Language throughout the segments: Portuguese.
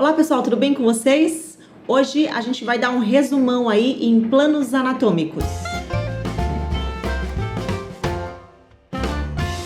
Olá pessoal, tudo bem com vocês? Hoje a gente vai dar um resumão aí em planos anatômicos.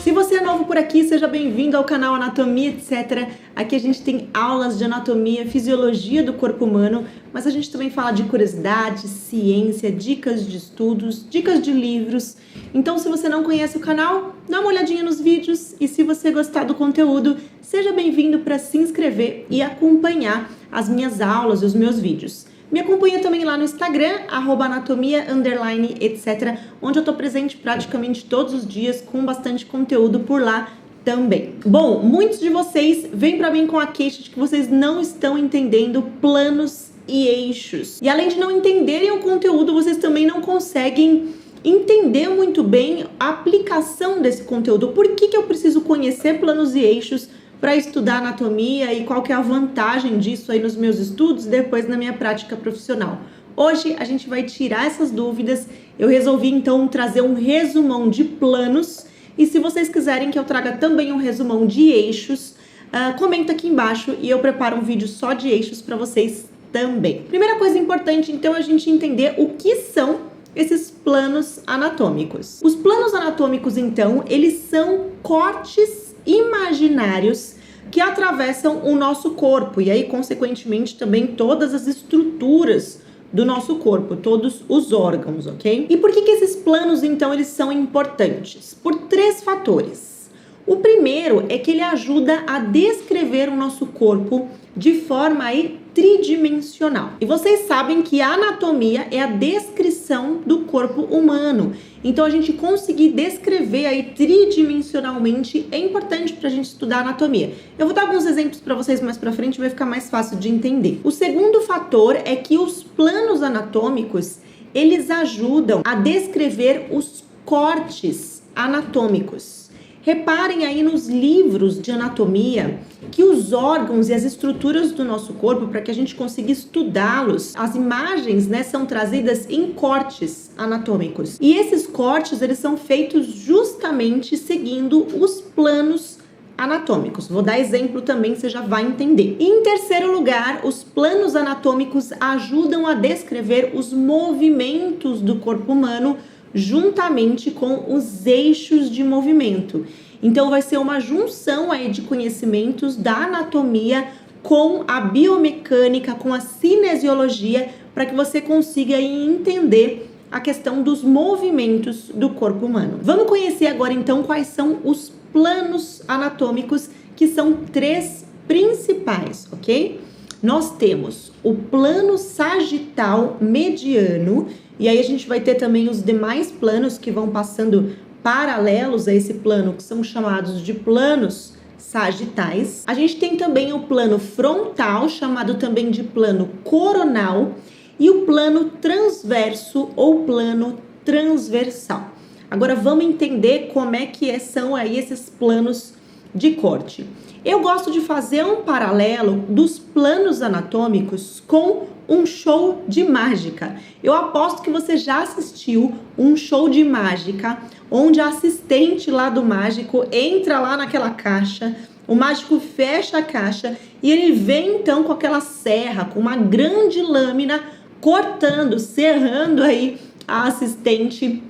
Se você é novo por aqui, seja bem-vindo ao canal Anatomia Etc. Aqui a gente tem aulas de anatomia, fisiologia do corpo humano, mas a gente também fala de curiosidades, ciência, dicas de estudos, dicas de livros. Então, se você não conhece o canal, dá uma olhadinha nos vídeos e se você gostar do conteúdo, seja bem-vindo para se inscrever e acompanhar as minhas aulas e os meus vídeos. Me acompanha também lá no Instagram, @anatomia_etc, onde eu tô presente praticamente todos os dias com bastante conteúdo por lá também. Bom, muitos de vocês vêm para mim com a queixa de que vocês não estão entendendo planos e eixos. E além de não entenderem o conteúdo, vocês também não conseguem entender muito bem a aplicação desse conteúdo. Por que eu preciso conhecer planos e eixos para estudar anatomia e qual que é a vantagem disso aí nos meus estudos e depois na minha prática profissional? Hoje a gente vai tirar essas dúvidas. Eu resolvi então trazer um resumão de planos e se vocês quiserem que eu traga também um resumão de eixos, comenta aqui embaixo e eu preparo um vídeo só de eixos para vocês também. Primeira coisa importante então é a gente entender o que são esses planos anatômicos. Os planos anatômicos então, eles são cortes imaginários que atravessam o nosso corpo e aí consequentemente também todas as estruturas do nosso corpo, todos os órgãos, ok? E por que esses planos então eles são importantes? Por 3 fatores. O primeiro é que ele ajuda a descrever o nosso corpo de forma aí tridimensional. E vocês sabem que a anatomia é a descrição do corpo humano. Então a gente conseguir descrever aí tridimensionalmente é importante para a gente estudar anatomia. Eu vou dar alguns exemplos para vocês mais para frente, vai ficar mais fácil de entender. O segundo fator é que os planos anatômicos, eles ajudam a descrever os cortes anatômicos. Reparem aí nos livros de anatomia que os órgãos e as estruturas do nosso corpo, para que a gente consiga estudá-los, as imagens, são trazidas em cortes anatômicos. E esses cortes, eles são feitos justamente seguindo os planos anatômicos. Vou dar exemplo também, você já vai entender. E em terceiro lugar, os planos anatômicos ajudam a descrever os movimentos do corpo humano juntamente com os eixos de movimento. Então vai ser uma junção aí de conhecimentos da anatomia com a biomecânica, com a cinesiologia, para que você consiga aí entender a questão dos movimentos do corpo humano. Vamos conhecer agora então quais são os planos anatômicos, que são 3 principais, ok? Nós temos o plano sagital mediano, e aí a gente vai ter também os demais planos que vão passando paralelos a esse plano, que são chamados de planos sagitais. A gente tem também o plano frontal, chamado também de plano coronal, e o plano transverso ou plano transversal. Agora vamos entender como é que são aí esses planos de corte. Eu gosto de fazer um paralelo dos planos anatômicos com um show de mágica. Eu aposto que você já assistiu um show de mágica, onde a assistente lá do mágico entra lá naquela caixa, o mágico fecha a caixa e ele vem então com aquela serra, com uma grande lâmina, cortando, serrando aí a assistente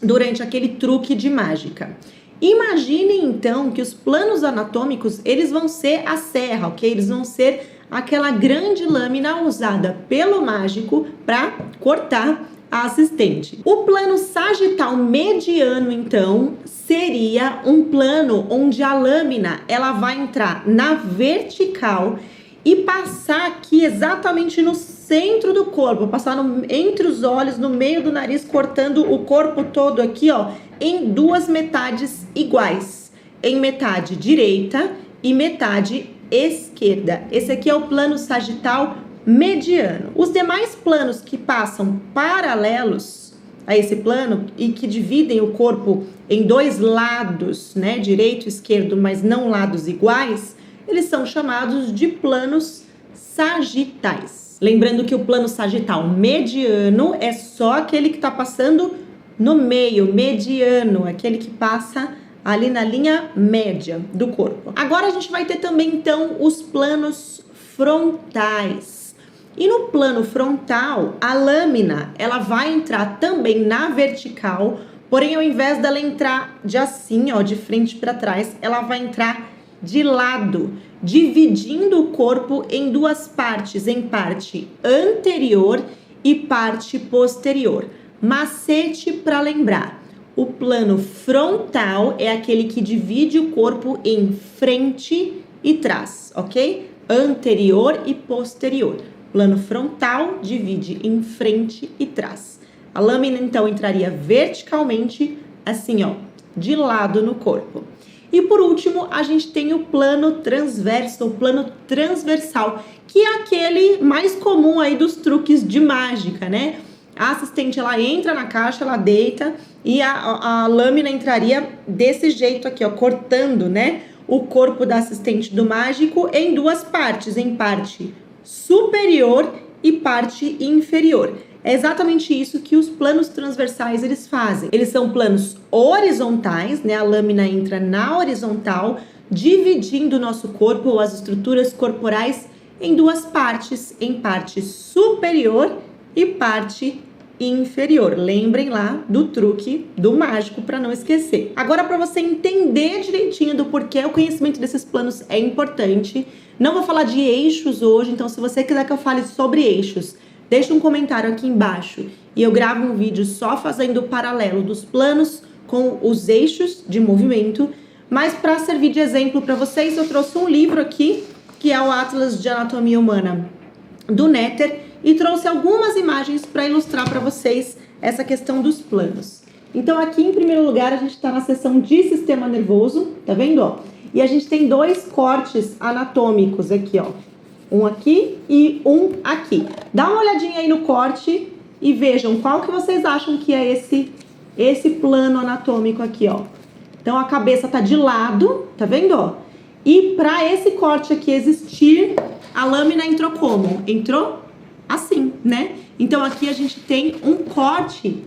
durante aquele truque de mágica. Imaginem então que os planos anatômicos, eles vão ser a serra, ok? Eles vão ser aquela grande lâmina usada pelo mágico para cortar a assistente. O plano sagital mediano, então, seria um plano onde a lâmina ela vai entrar na vertical e passar aqui exatamente no centro do corpo, passar entre os olhos, no meio do nariz, cortando o corpo todo aqui, ó, em 2 metades iguais, em metade direita e metade esquerda. Esse aqui é o plano sagital mediano. Os demais planos que passam paralelos a esse plano e que dividem o corpo em 2 lados, direito e esquerdo, mas não lados iguais, eles são chamados de planos sagitais. Lembrando que o plano sagital mediano é só aquele que está passando no meio, mediano, aquele que passa ali na linha média do corpo. Agora a gente vai ter também então os planos frontais. E no plano frontal, a lâmina, ela vai entrar também na vertical, porém ao invés dela entrar de assim, ó, de frente para trás, ela vai entrar de lado, dividindo o corpo em duas partes, em parte anterior e parte posterior. Macete para lembrar: o plano frontal é aquele que divide o corpo em frente e trás, ok? Anterior e posterior. Plano frontal divide em frente e trás. A lâmina, então, entraria verticalmente, assim, ó, de lado no corpo. E, por último, a gente tem o plano transverso, o plano transversal, que é aquele mais comum aí dos truques de mágica, né? A assistente, ela entra na caixa, ela deita e a lâmina entraria desse jeito aqui, ó, cortando, né, o corpo da assistente do mágico em duas partes, em parte superior e parte inferior. É exatamente isso que os planos transversais eles fazem. Eles são planos horizontais, né? A lâmina entra na horizontal, dividindo o nosso corpo ou as estruturas corporais em duas partes, em parte superior e parte inferior. Lembrem lá do truque do mágico para não esquecer. Agora, para você entender direitinho do porquê o conhecimento desses planos é importante, não vou falar de eixos hoje, então se você quiser que eu fale sobre eixos, deixa um comentário aqui embaixo e eu gravo um vídeo só fazendo o paralelo dos planos com os eixos de movimento. Mas para servir de exemplo para vocês, eu trouxe um livro aqui, que é o Atlas de Anatomia Humana do Netter, e trouxe algumas imagens para ilustrar para vocês essa questão dos planos. Então aqui em primeiro lugar a gente está na seção de sistema nervoso, tá vendo, ó? E a gente tem dois cortes anatômicos aqui, ó. Um aqui e um aqui. Dá uma olhadinha aí no corte e vejam qual que vocês acham que é esse plano anatômico aqui, ó. Então a cabeça tá de lado, tá vendo, ó? E para esse corte aqui existir, a lâmina entrou como? Entrou assim, né? Então aqui a gente tem um corte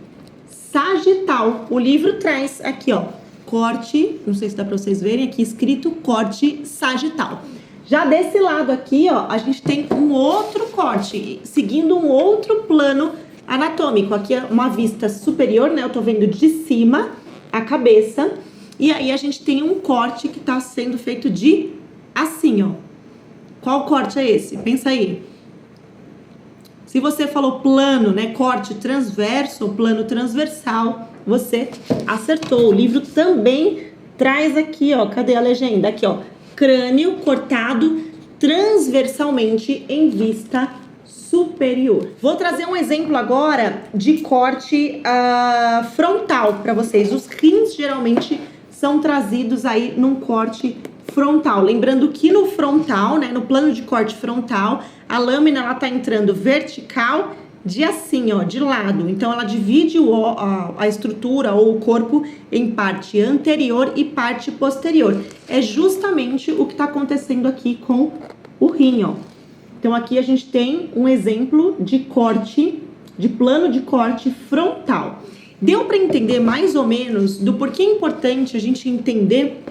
sagital. O livro traz aqui, ó, corte, não sei se dá para vocês verem aqui escrito corte sagital. Já desse lado aqui, ó, a gente tem um outro corte, seguindo um outro plano anatômico. Aqui é uma vista superior, né? Eu tô vendo de cima a cabeça. E aí a gente tem um corte que tá sendo feito de assim, ó. Qual corte é esse? Pensa aí. Se você falou plano, né, corte transverso ou plano transversal, você acertou. O livro também traz aqui, ó, cadê a legenda? Aqui, ó, crânio cortado transversalmente em vista superior. Vou trazer um exemplo agora de corte frontal para vocês. Os rins geralmente são trazidos aí num corte frontal. Lembrando que no frontal, né, no plano de corte frontal, a lâmina ela tá entrando vertical de assim, ó, de lado. Então ela divide a estrutura ou o corpo em parte anterior e parte posterior. É justamente o que tá acontecendo aqui com o rim, ó. Então aqui a gente tem um exemplo de corte, de plano de corte frontal. Deu para entender mais ou menos do porquê é importante a gente entender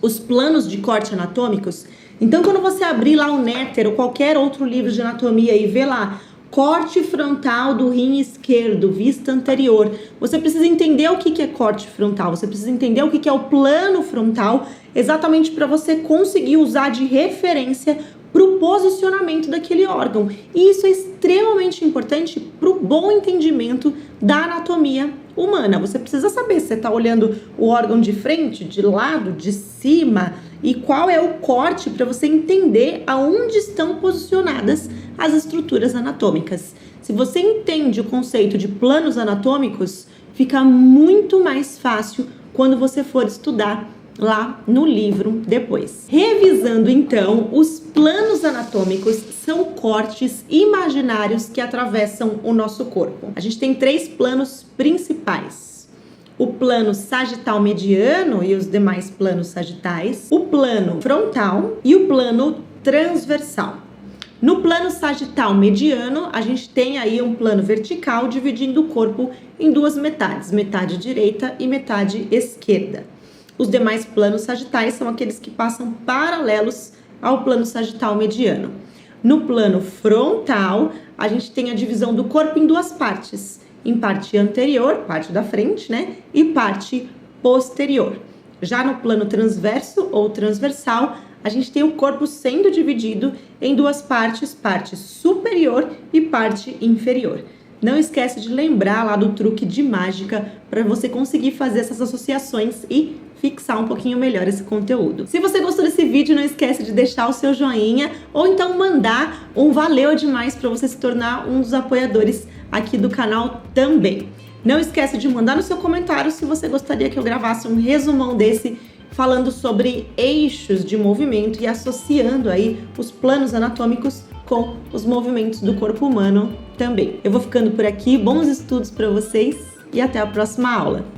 os planos de corte anatômicos? Então, quando você abrir lá o Netter ou qualquer outro livro de anatomia e ver lá corte frontal do rim esquerdo, vista anterior, você precisa entender o que é corte frontal, você precisa entender o que é o plano frontal, exatamente para você conseguir usar de referência para o posicionamento daquele órgão. E isso é extremamente importante para o bom entendimento da anatomia humana. Você precisa saber se você está olhando o órgão de frente, de lado, de cima, e qual é o corte para você entender aonde estão posicionadas as estruturas anatômicas. Se você entende o conceito de planos anatômicos, fica muito mais fácil quando você for estudar lá no livro depois. Revisando então, os planos anatômicos são cortes imaginários que atravessam o nosso corpo. A gente tem três planos principais: o plano sagital mediano e os demais planos sagitais, o plano frontal e o plano transversal. No plano sagital mediano, a gente tem aí um plano vertical dividindo o corpo em duas metades, metade direita e metade esquerda. Os demais planos sagitais são aqueles que passam paralelos ao plano sagital mediano. No plano frontal, a gente tem a divisão do corpo em duas partes, em parte anterior, parte da frente, né, e parte posterior. Já no plano transverso ou transversal, a gente tem o corpo sendo dividido em duas partes, parte superior e parte inferior. Não esquece de lembrar lá do truque de mágica para você conseguir fazer essas associações e fixar um pouquinho melhor esse conteúdo. Se você gostou desse vídeo, não esquece de deixar o seu joinha ou então mandar um valeu demais para você se tornar um dos apoiadores aqui do canal também. Não esquece de mandar no seu comentário se você gostaria que eu gravasse um resumão desse falando sobre eixos de movimento e associando aí os planos anatômicos com os movimentos do corpo humano também. Eu vou ficando por aqui, bons estudos para vocês e até a próxima aula.